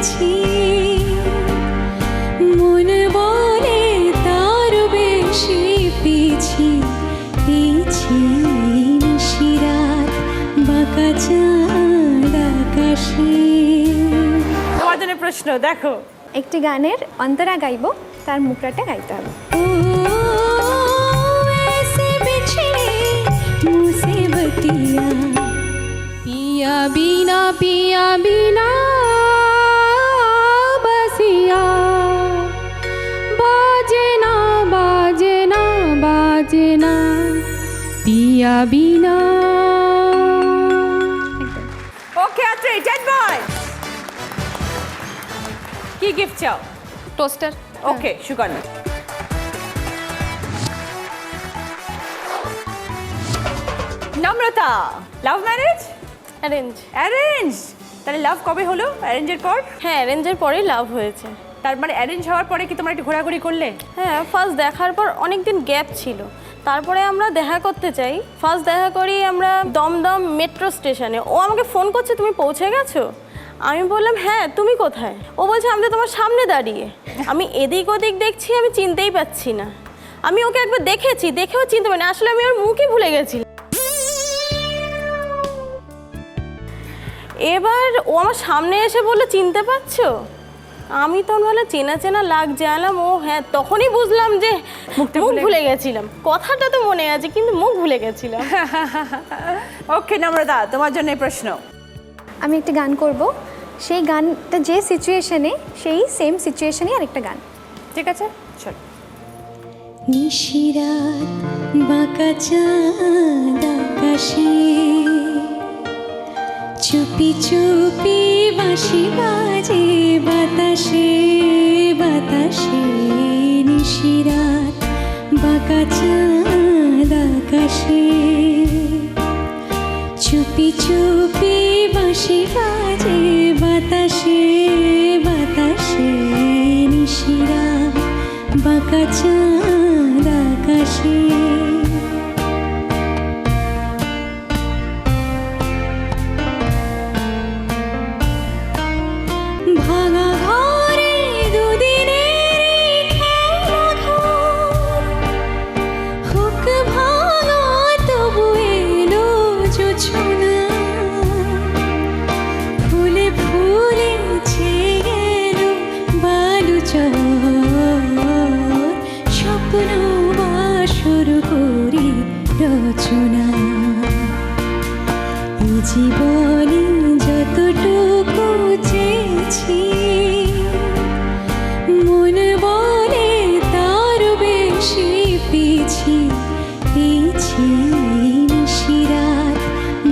চেয়েছি মন বলে তার বেশি পেয়েছি পেয়েছি নিশিরাত বাঁকা চাঁদ আকাশে। তোমার জন্য প্রশ্ন দেখো। একটি গানের অন্তরা গাইব, তার মুখরাটা গাইতে হবে। ओ ऐसे बिछड़े मुझसे बतिया पिया बिना बसिया बाजना बाजना बाजना पिया बिना। ওকে আচ্ছা 10 পয়েন্ট। কি গিফট চাও? টোস্টার। ওকে সুগন্ধা। নম্রতা, লাভ ম্যারেজ? অ্যারেঞ্জ। অ্যারেঞ্জ? তাহলে লাভ কবে হলো? অ্যারেঞ্জের পর? হ্যাঁ, অ্যারেঞ্জের পরেই লাভ হয়েছে। তার মানে অ্যারেঞ্জ হওয়ার পরে কি তোমরা একটু ঘোরাঘুরি করলে? হ্যাঁ, ফার্স্ট দেখার পর অনেক দিন গ্যাপ ছিল, তারপরে আমরা দেখা করতে চাই। ফার্স্ট দেখা করি আমরা দমদম মেট্রো স্টেশনে। ও আমাকে ফোন করছে, তুমি পৌঁছে গেছো? আমি বললাম হ্যাঁ, তুমি কোথায়? ও বলছে আমি তো তোমার সামনে দাঁড়িয়ে। আমি এদিক ওদিক দেখছি, আমি চিনতেই পাচ্ছি না। আমি ওকে একবার দেখেছি, দেখেও চিনতে পারি না, আসলে আমি ওর মুখই ভুলে গেছি। এবার ও আমার সামনে এসে বললো চিনতে পারছো? আমি তখন বলে চেনা চেনা লাগছে। আলাম ও হ্যাঁ, তখনই বুঝলাম যে মুখ ভুলে গেছিলাম। কথাটা তো মনে আছে কিন্তু মুখ ভুলে গেছিলাম। ওকে নম্রতা, তোমার জন্য এই প্রশ্ন। আমি একটি গান করব, সেই গানটা যে সিচুয়েশনে, সেই সেম সিচুয়েশনে আরেকটা গান। ঠিক আছে চল। নিশিরাত বাঁকা চাঁদ আকাশে চুপি চুপি বাঁশি বাজে বাতাসে বাতাসে। নিশিরাত বাঁকা চাঁদ আকাশে চুপি চুপি বাঁশি বাজে বাতাসে বাতাসে। নিশিরাত বাঁকা চাঁদ আকাশে। ভাঙা ঘরে দুদিনের খেলা ঘর হোক ভাঙা তবু এলো জোছনা। ফুলে ফুলে ছেয়ে গেল বালুচর স্বপ্ন বাসর করি রচনা। এই জীবনে যতটুকু চেয়েছি মন বলে তার বেশি পেয়েছি পেয়েছি নিশিরাত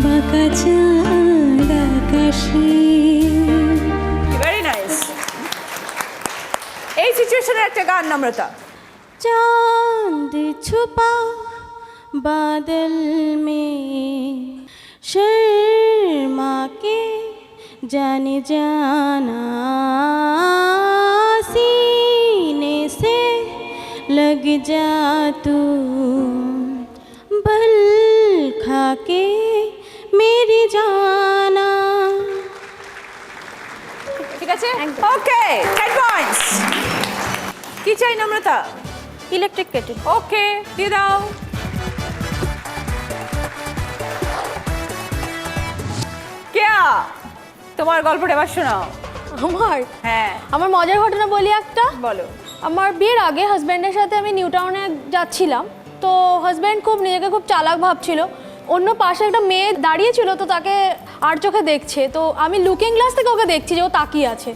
বাঁকা চাঁদ আকাশে। Very nice. এই সিচুয়েশনের একটা গান নম্রতা। चांद छुपा बादल में शर्मा के जाने जाना सीने से लग जा तू बल खा के मेरी जाना। ঠিক আছে ওকে 10 পয়েন্টস। কি চাই নম্রতা? Electric kettle. ওকে দিয়ে দাও। কেয়া, তোমার গল্পটা এবার শোনাও। আমার হ্যাঁ আমার মজার ঘটনা বলি একটা। বলো। আমার বিয়ের আগে হাজব্যান্ডের সাথে আমি নিউ টাউনে যাচ্ছিলাম, তো হাজব্যান্ড খুব নিজেকে খুব চালাক ভাবছিল। অন্য পাশে একটা মেয়ে দাঁড়িয়েছিল, তো তাকে আর চোখে দেখছে, তো আমি লুকিং গ্লাস থেকে ওকে দেখছি যে ও তাকিয়ে আছে।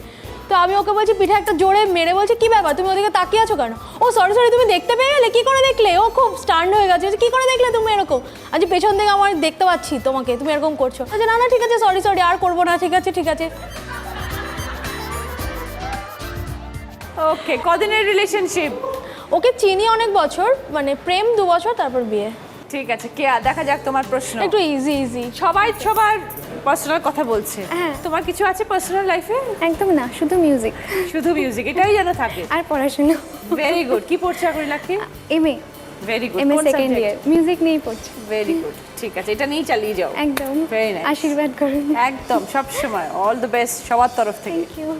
তো আমি ওকে বলছি পিঠে একটা জোরে মেরে, বলছি কি ব্যাপার তুমি ওদিকে তাকিয়ে আছো কেন? ও সরি সরি তুমি দেখতে পেয়ে গেলে, কি করে দেখলে? ও খুব স্টান্ড হয়ে গেছে, কি করে দেখলে তুমি এরকম? আজ পেছন থেকে আমার দেখতে পাচ্ছি তোমাকে, তুমি এরকম করছো। আচ্ছা না না ঠিক আছে, সরি সরি আর করবো না, ঠিক আছে ঠিক আছে। ওকে কদিনের রিলেশনশিপ? ওকে চিনি অনেক বছর, মানে প্রেম 2 বছর, তারপর বিয়ে। ঠিক আছে কেয়া, দেখা যাক তোমার প্রশ্ন। একটু ইজি ইজি। সবাই সবার পার্সোনাল কথা বলছে। হ্যাঁ। তোমার কিছু আছে পার্সোনাল লাইফে? একদম না, শুধু মিউজিক শুধু মিউজিক, এটাই যেন থাকে। আর পড়াশোনা। Very good. কি পড়ছো এখন Lucky? MA. Very good. MA second year, music নিয়েই পড়ছি। Very good. ঠিক আছে, এটা নিয়েই চালিয়ে যাও। একদম। Very nice. আশীর্বাদ করুন। একদম সব সময় অল দ্য বেস্ট সবার তরফ থেকে। Thank you.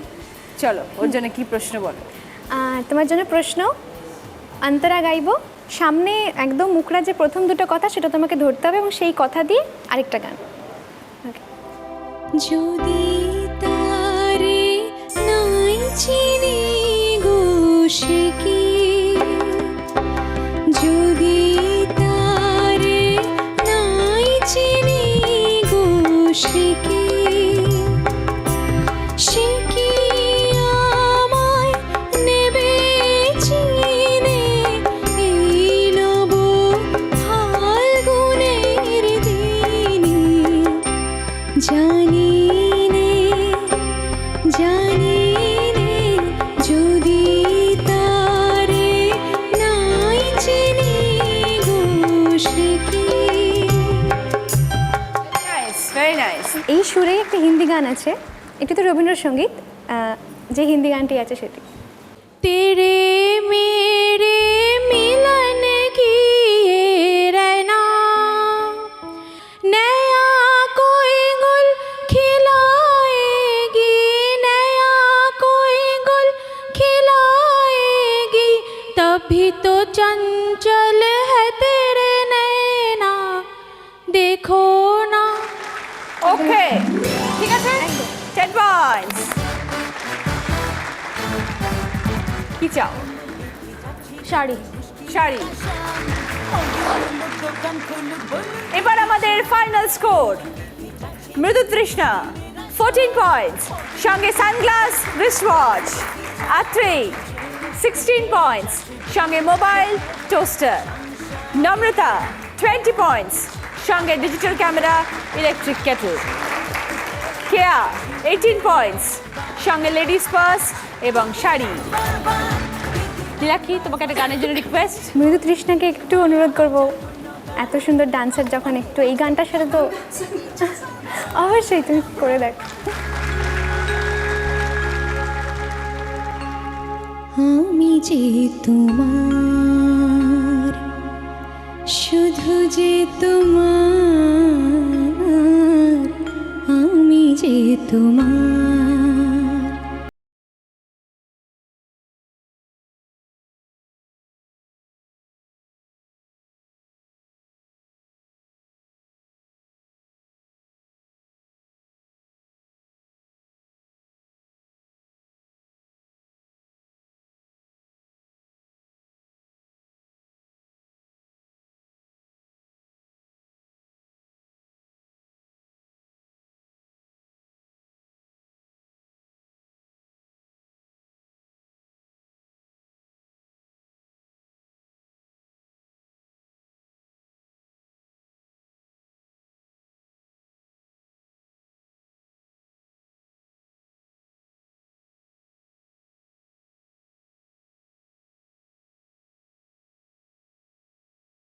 চলো ওর জন্য কি প্রশ্ন বলো। তোমার জন্য প্রশ্ন, অন্তরা গাইবো, সামনে একদম মুখরা যে প্রথম দুটো কথা সেটা তোমাকে ধরতে হবে এবং সেই কথা দিয়ে আরেকটা গান। যদি তারে নাই চিনি গো সে কি, যদি তারে নাই চিনি গো সে কি, সে কি আমায় নেবে চিনে এই নব ফাল্গুনের দিনে, জানি নে জানি নে যদি তারে নাই চিনি গো সে কি। Nice, very nice. এই সুরে একটা হিন্দি গান আছে, এটি তো রবীন্দ্রসঙ্গীত, যে হিন্দি গানটি আছে সেটি। तेरे मेरे मिलन की ये रहना, नया कोई गुल खिलाएगी, नया कोई गुल खिलाएगी, तभी तो चंचल है तेरे नैना, देखो ना। ওকে, ঠিক আছে, 10 পয়েন্টস। কি চাও? শাড়ি। শাড়ি। এবার আমাদের ফাইনাল স্কোর, মৃদু তৃষ্ণা 14 পয়েন্টস, সঙ্গে sunglass wrist watch. Atri 16 points, সঙ্গে মোবাইল টোস্টার। নম্রতা 20 পয়েন্টস, সঙ্গে ডিজিটাল ক্যামেরা ইলেকট্রিক কেটল। কেয়া 18 পয়েন্টস, সঙ্গে লেডিস পার্স এবং শাড়ি। নীলাক্ষী, তোমাকে একটা গানের জন্য রিকোয়েস্ট। মৃদু তৃষ্ণাকে একটু অনুরোধ করব, এত সুন্দর ডান্সার যখন একটু এই গানটার সাথে তো অবশ্যই তুমি করে দেখ। আমি যে তোমার, শুধু যে তোমার, আমি যে তোমার।